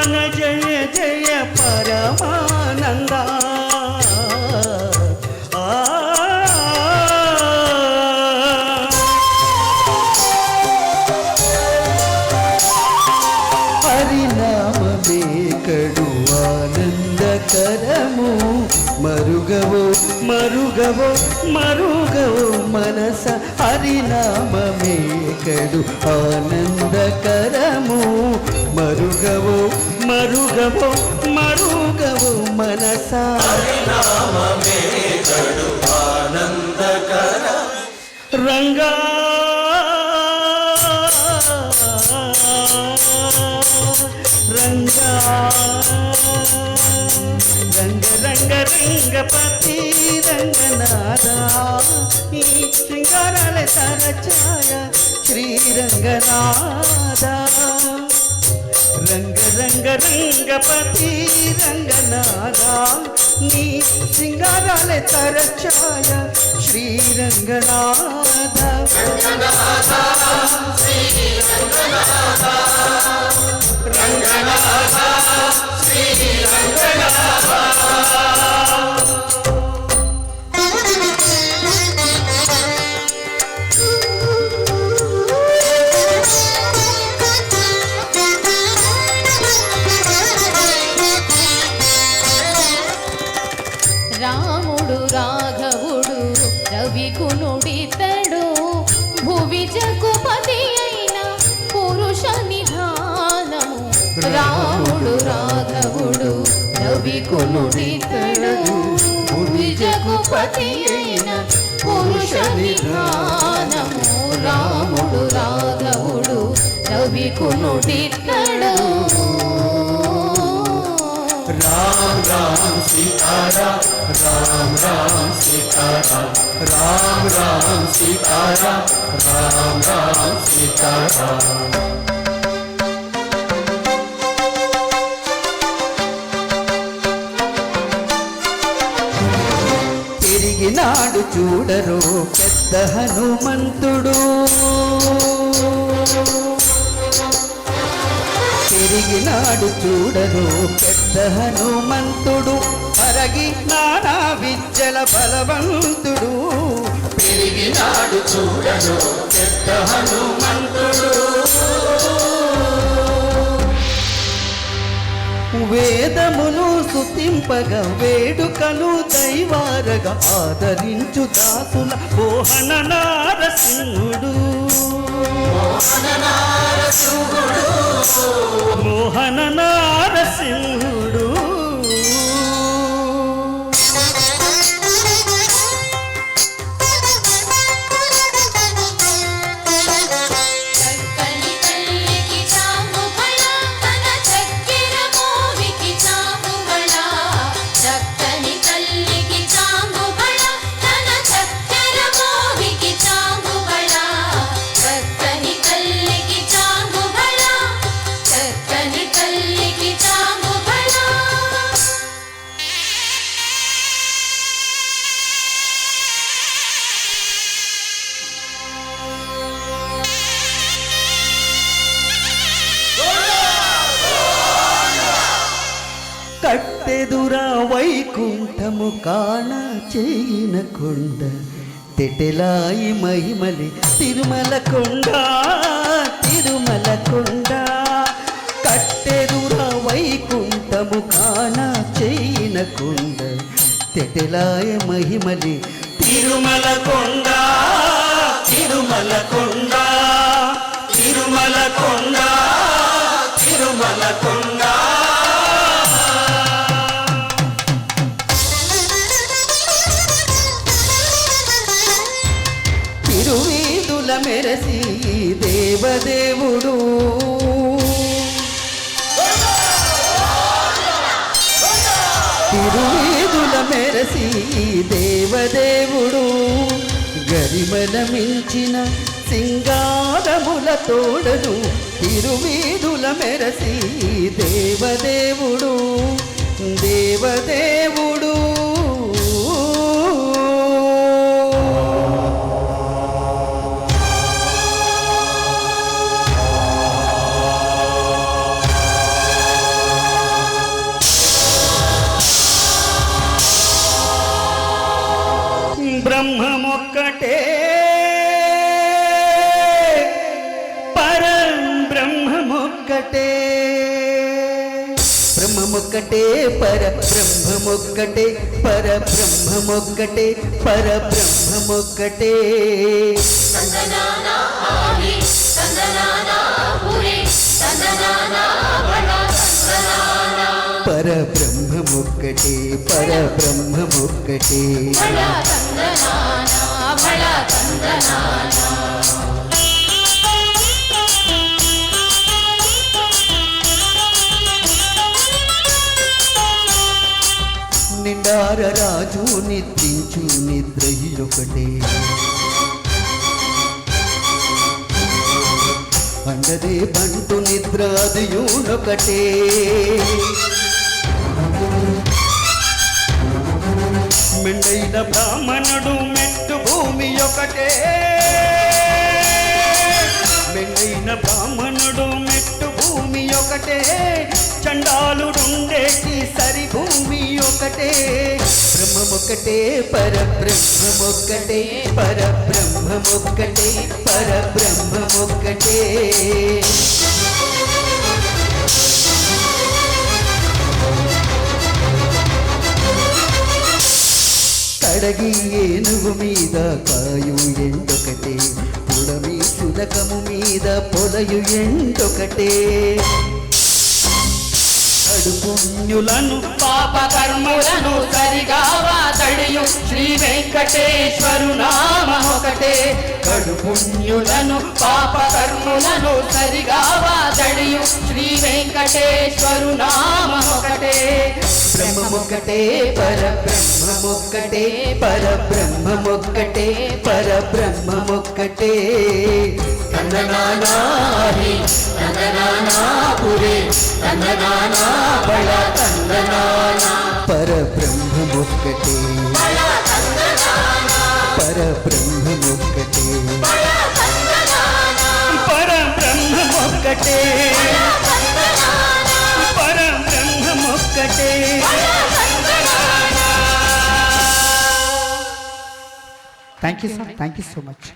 మన జయ జయ పరమానంద హరినామమే కడు ఆనందకరము మరుగవో మరుగవో మరుగవో మనస హరినామమే కడు ఆనందకరము మరుగవో మరుగవో మరుగవో మనస హరినామమే కడు ఆనందకర రంగా రంగా రంగ రంగ రంగపతి రంగనాథా ఈ శృంగారాల తరఛాయ శ్రీరంగనాథా రంగ రంగ రంగపతి రంగనాథా నీ శృంగారాల తరఛాయ శ్రీరంగనాథా రంగనాథా శ్రీరంగనాథా రంగనాథా శ్రీరంగనాథా రాముడు రాఘవుడు రవికునుడితడు భువి జగుపతి అయిన పురుష నిధానము రాముడు రాఘవుడు రవికునుడితడు భువి జగుపతి అయిన పురుష నిధానము రాముడు రాఘవుడు రవికునుడితడు राम राम सीताराम राम राम सीताराम राम राम सीताराम राम राम सीताराम తిరిగినాడు చూడరు పెద్ద హనుమంతుడు తిరిగినాడు చూడరు పెద్ద హనుమంతుడు అరగి నానా విద్యల బలవంతుడు తిరిగినాడు చూడరు పెద్ద హనుమంతుడు వేదమును స్తుతింపగా వేడుకను దైవారగా ఆదరించు దాసుల మోహన నారసింహుడు మోహన నారసింహుడు కట్టెదురా వైకుంఠము కాణ చేయిన కొండ తెటెలాయి మహిమలి తిరుమల కొండ తిరుమల కొండ కట్టెదురా వైకుంఠము కాణ చేయిన కొండ తెటెలాయ మహిమలి తిరుమల కొండ తిరుమల కొండ తిరుమల కొండ తిరుమల కొండ తిరువీధుల మెరసి దేవదేవుడు తిరువీధుల మెరసి దేవదేవుడు గరిమల మించిన సింగారముల తోడను తిరువీధుల మెరసి దేవదేవుడు దేవదేవుడు బ్రహ్మమొక్కటే పరం బ్రహ్మమొక్కటే బ్రహ్మమొక్కటే పర బ్రహ్మమొక్కటే పర బ్రహ్మమొక్కటే పర బ్రహ్మమొక్కటే తందనానా ఆది తందనానా పురి తందనానా బళ తందనానా పర బ్రహ్మమొక్కటే పర బ్రహ్మమొక్కటే బళ తందనానా బళ తందనానా నిండార రాజు నిద్రించు నిద్రయులొకటే అండదే బంటు నిద్ర అదియునొకటే మెండైన బ్రాహ్మణుడు మెట్టు భూమి ఒకటే మెండైన బ్రాహ్మణుడు మెట్టు భూమి ఒకటే చండాలుడుండేటి సరి భూమి ఒకటే బ్రహ్మమొక్కటే పర బ్రహ్మమొక్కటే పర బ్రహ్మమొక్కటే పర బ్రహ్మమొక్కటే కడగి ఏనుగు మీద కాయు ఎండొకటే పుడమి సులకము మీద పొలయు ఎండొకటే పుణ్యులను పాప కర్ములను సరిగా వాతడియు శ్రీ వెంకటేశ్వరు నామొకటే కడు పుణ్యులను పాప కర్ములను సరిగా వాతడియు శ్రీ వెంకటేశ్వరు నామొకటే బ్రహ్మమొక్కటే పర బ్రహ్మమొక్కటే పర బ్రహ్మమొక్కటే పర బ్రహ్మమొక్కటే తందనానా హి తందనానా పురి తందనానా బళ తందనానా పర బ్రహ్మమొక్కటే బళ తందనానా పర బ్రహ్మమొక్కటే బళ తందనానా పర బ్రహ్మమొక్కటే పర బ్రహ్మమొక్కటే thank you sir thank you so much